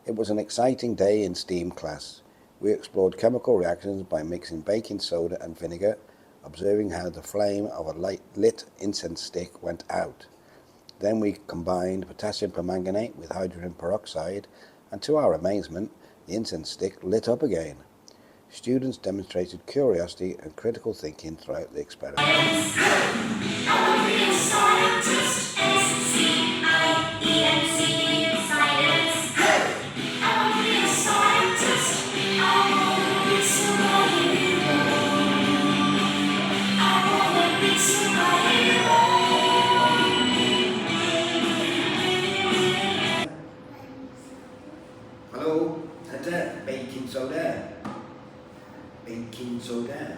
It was an exciting day in STEAM class. We explored chemical reactions by mixing baking soda and vinegar, observing how the flame of a lit incense stick went out. Then we combined potassium permanganate with hydrogen peroxide, and to our amazement, the incense stick lit up again. Students demonstrated curiosity and critical thinking throughout the experiment. Hello, that's it. Baking soda. Baking soda.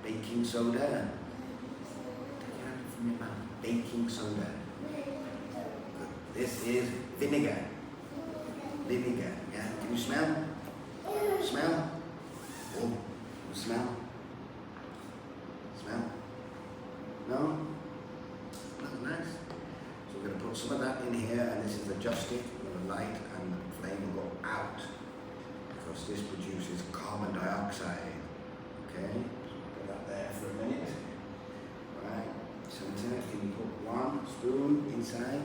Baking soda. Take it out from your mouth. Baking soda. This is vinegar. Vinegar. Yeah. Can you smell? Smell? Oh, smell? Smell? No? That's nice. So we're going to put some of that in here, and this is adjusted with a light, and the flame will go out because this produces carbon dioxide. Okay, so put that there for a minute. Right, center. Can you put 1 spoon inside?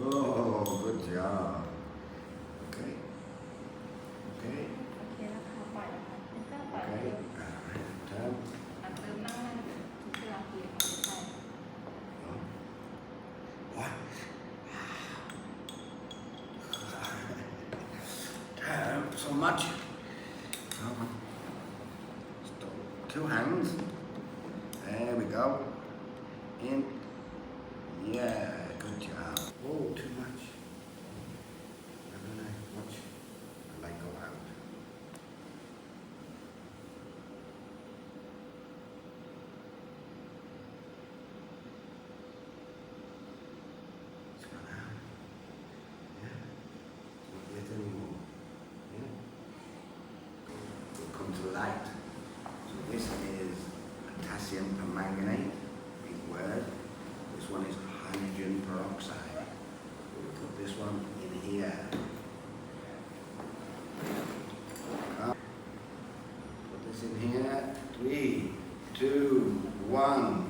Oh, good job. Okay. Okay. Okay. Turn. What? Damn, so much. Stop. 2 hands. There we go. In. Yeah, good job. Oh, too much. Watch the light go out. It's gone out. Yeah. It's not lit anymore. Yeah. We'll come to light. So this is potassium permanganate, big word. This one is hydrogen peroxide. We'll put this one in here. Put this in here. 3, 2, 1.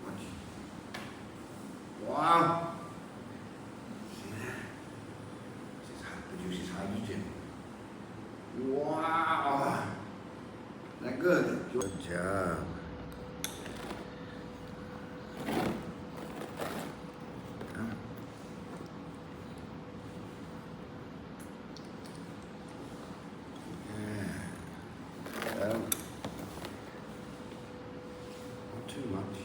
Watch. Wow. See that? This produces hydrogen. Wow. Isn't that good? Good job. Not too much.